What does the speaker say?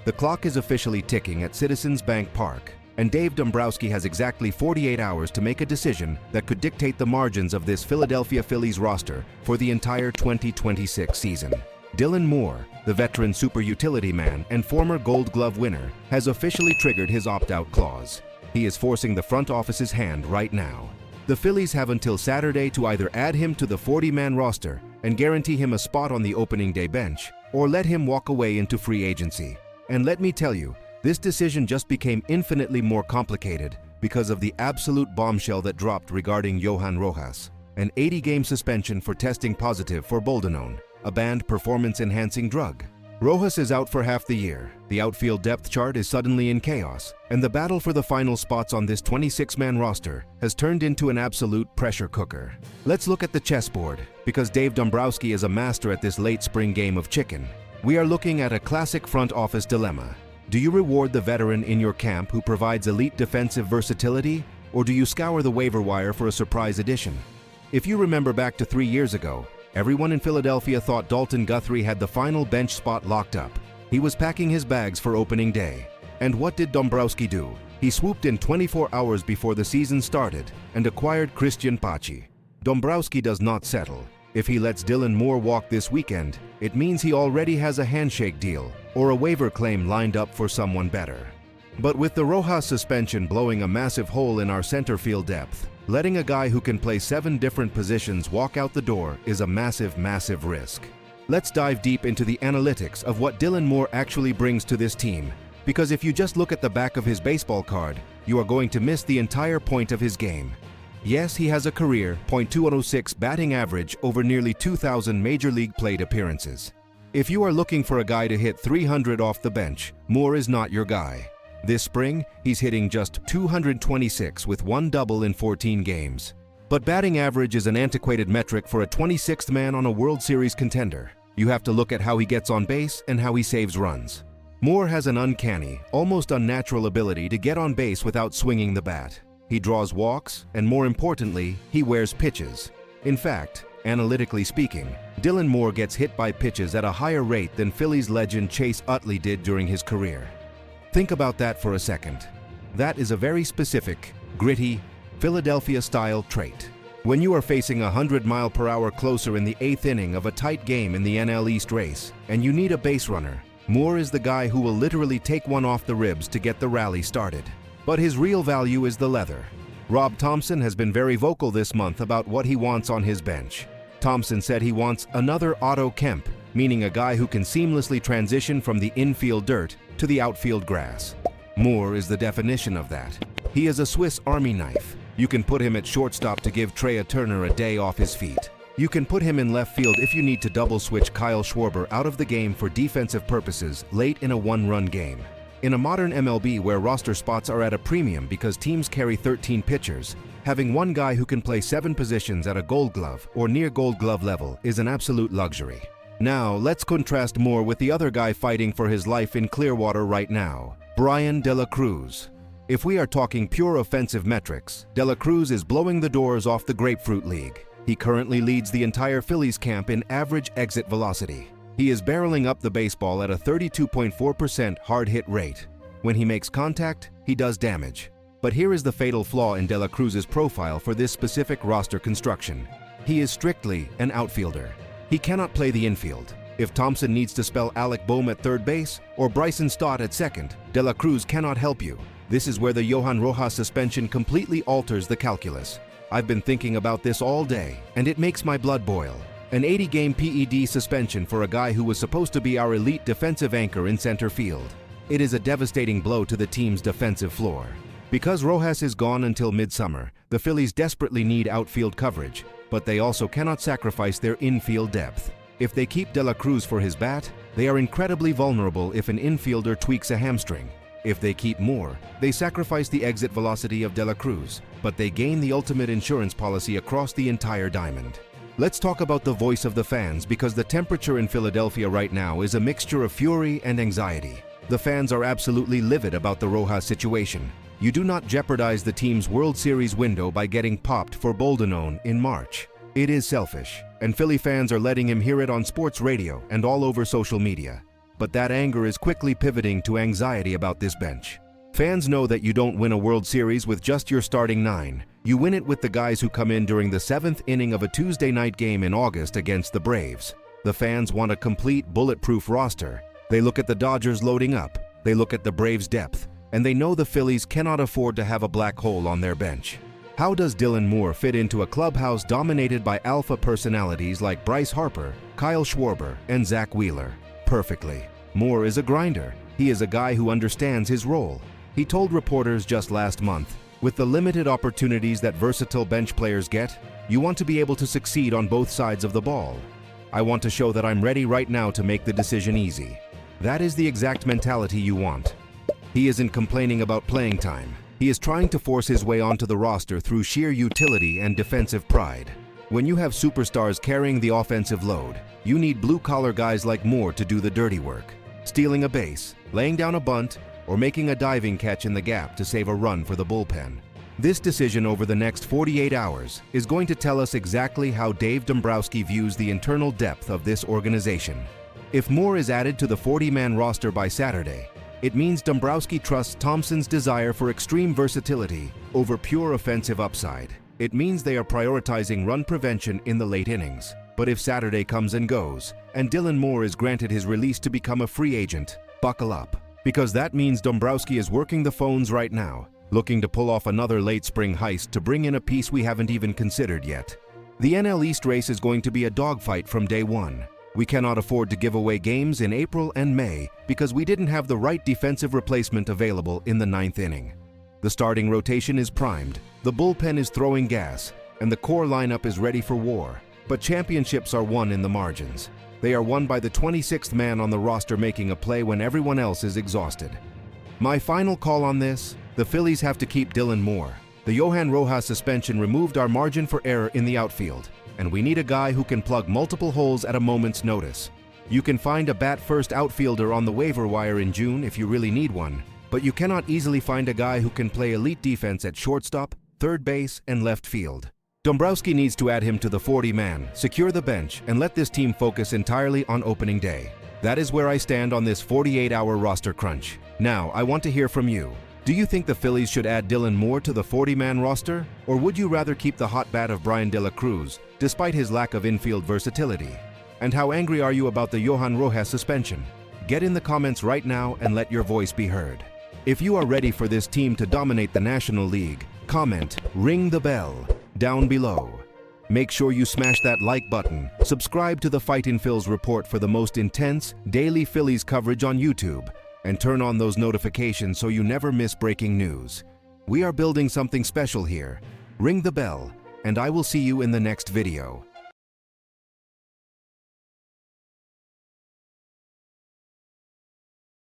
The clock is officially ticking at Citizens Bank Park, and Dave Dombrowski has exactly 48 hours to make a decision that could dictate the margins of this Philadelphia Phillies roster for the entire 2026 season. Dylan Moore, the veteran super utility man and former Gold Glove winner, has officially triggered his opt-out clause. He is forcing the front office's hand right now. The Phillies have until Saturday to either add him to the 40-man roster and guarantee him a spot on the opening day bench, or let him walk away into free agency. And let me tell you, this decision just became infinitely more complicated because of the absolute bombshell that dropped regarding Johan Rojas, an 80-game suspension for testing positive for boldenone, a banned performance-enhancing drug. Rojas is out for half the year, the outfield depth chart is suddenly in chaos, and the battle for the final spots on this 26-man roster has turned into an absolute pressure cooker. Let's look at the chessboard, because Dave Dombrowski is a master at this late spring game of chicken. We are looking at a classic front office dilemma. Do you reward the veteran in your camp who provides elite defensive versatility, or do you scour the waiver wire for a surprise addition? If you remember back to 3 years ago, everyone in Philadelphia thought Dalton Guthrie had the final bench spot locked up. He was packing his bags for opening day. And what did Dombrowski do? He swooped in 24 hours before the season started and acquired Cristian Pache. Dombrowski does not settle. If he lets Dylan Moore walk this weekend, it means he already has a handshake deal or a waiver claim lined up for someone better. But with the Rojas suspension blowing a massive hole in our center field depth, letting a guy who can play 7 different positions walk out the door is a massive, massive risk. Let's dive deep into the analytics of what Dylan Moore actually brings to this team, because if you just look at the back of his baseball card, you are going to miss the entire point of his game. Yes, he has a career .2106 batting average over nearly 2,000 major league plate appearances. If you are looking for a guy to hit 300 off the bench, Moore is not your guy. This spring, he's hitting just 226 with 1 double in 14 games. But batting average is an antiquated metric for a 26th man on a World Series contender. You have to look at how he gets on base and how he saves runs. Moore has an uncanny, almost unnatural ability to get on base without swinging the bat. He draws walks, and more importantly, he wears pitches. In fact, analytically speaking, Dylan Moore gets hit by pitches at a higher rate than Phillies legend Chase Utley did during his career. Think about that for a second. That is a very specific, gritty, Philadelphia-style trait. When you are facing 100-mile-per-hour closer in the 8th inning of a tight game in the NL East race, and you need a base runner, Moore is the guy who will literally take one off the ribs to get the rally started. But his real value is the leather. Rob Thompson has been very vocal this month about what he wants on his bench. Thompson said he wants another Otto Kemp, meaning a guy who can seamlessly transition from the infield dirt to the outfield grass. Moore is the definition of that. He is a Swiss Army knife. You can put him at shortstop to give Trea Turner a day off his feet. You can put him in left field if you need to double switch Kyle Schwarber out of the game for defensive purposes late in a 1-run game. In a modern MLB where roster spots are at a premium because teams carry 13 pitchers, having one guy who can play 7 positions at a Gold Glove or near Gold Glove level is an absolute luxury. Now, let's contrast Moore with the other guy fighting for his life in Clearwater right now, Bryan De La Cruz. If we are talking pure offensive metrics, De La Cruz is blowing the doors off the Grapefruit League. He currently leads the entire Phillies camp in average exit velocity. He is barreling up the baseball at a 32.4% hard hit rate. When he makes contact, he does damage. But here is the fatal flaw in De La Cruz's profile for this specific roster construction. He is strictly an outfielder. He cannot play the infield. If Thompson needs to spell Alec Boehm at third base or Bryson Stott at second, De La Cruz cannot help you. This is where the Johan Rojas suspension completely alters the calculus. I've been thinking about this all day, and it makes my blood boil. An 80-game PED suspension for a guy who was supposed to be our elite defensive anchor in center field. It is a devastating blow to the team's defensive floor. Because Rojas is gone until midsummer, the Phillies desperately need outfield coverage, but they also cannot sacrifice their infield depth. If they keep De La Cruz for his bat, they are incredibly vulnerable if an infielder tweaks a hamstring. If they keep Moore, they sacrifice the exit velocity of De La Cruz, but they gain the ultimate insurance policy across the entire diamond. Let's talk about the voice of the fans, because the temperature in Philadelphia right now is a mixture of fury and anxiety. The fans are absolutely livid about the Rojas situation. You do not jeopardize the team's World Series window by getting popped for boldenone in March. It is selfish, and Philly fans are letting him hear it on sports radio and all over social media. but that anger is quickly pivoting to anxiety about this bench. Fans know that you don't win a World Series with just your starting 9. You win it with the guys who come in during the 7th inning of a Tuesday night game in August against the Braves. The fans want a complete, bulletproof roster. They look at the Dodgers loading up, they look at the Braves' depth, and they know the Phillies cannot afford to have a black hole on their bench. How does Dylan Moore fit into a clubhouse dominated by alpha personalities like Bryce Harper, Kyle Schwarber, and Zack Wheeler? Perfectly. Moore is a grinder. He is a guy who understands his role. He told reporters just last month, with the limited opportunities that versatile bench players get, you want to be able to succeed on both sides of the ball. I want to show that I'm ready right now to make the decision easy. That is the exact mentality you want. He isn't complaining about playing time. He is trying to force his way onto the roster through sheer utility and defensive pride. When you have superstars carrying the offensive load, you need blue-collar guys like Moore to do the dirty work. Stealing a base, laying down a bunt, or making a diving catch in the gap to save a run for the bullpen. This decision over the next 48 hours is going to tell us exactly how Dave Dombrowski views the internal depth of this organization. If Moore is added to the 40-man roster by Saturday, it means Dombrowski trusts Thompson's desire for extreme versatility over pure offensive upside. It means they are prioritizing run prevention in the late innings. But if Saturday comes and goes, and Dylan Moore is granted his release to become a free agent, buckle up. Because that means Dombrowski is working the phones right now, looking to pull off another late spring heist to bring in a piece we haven't even considered yet. The NL East race is going to be a dogfight from day one. We cannot afford to give away games in April and May because we didn't have the right defensive replacement available in the 9th inning. The starting rotation is primed, the bullpen is throwing gas, and the core lineup is ready for war. But championships are won in the margins. They are won by the 26th man on the roster making a play when everyone else is exhausted. My final call on this, the Phillies have to keep Dylan Moore. The Johan Rojas suspension removed our margin for error in the outfield, and we need a guy who can plug multiple holes at a moment's notice. You can find a bat-first outfielder on the waiver wire in June if you really need one, but you cannot easily find a guy who can play elite defense at shortstop, third base, and left field. Dombrowski needs to add him to the 40-man, secure the bench, and let this team focus entirely on opening day. That is where I stand on this 48-hour roster crunch. Now, I want to hear from you. Do you think the Phillies should add Dylan Moore to the 40-man roster? Or would you rather keep the hot bat of Bryan De La Cruz, despite his lack of infield versatility? And how angry are you about the Johan Rojas suspension? Get in the comments right now and let your voice be heard. If you are ready for this team to dominate the National League, comment, ring the bell, down below. Make sure you smash that like button, subscribe to the Fightin Phils report for the most intense, daily Phillies coverage on YouTube, and turn on those notifications so you never miss breaking news. We are building something special here. Ring the bell, and I will see you in the next video.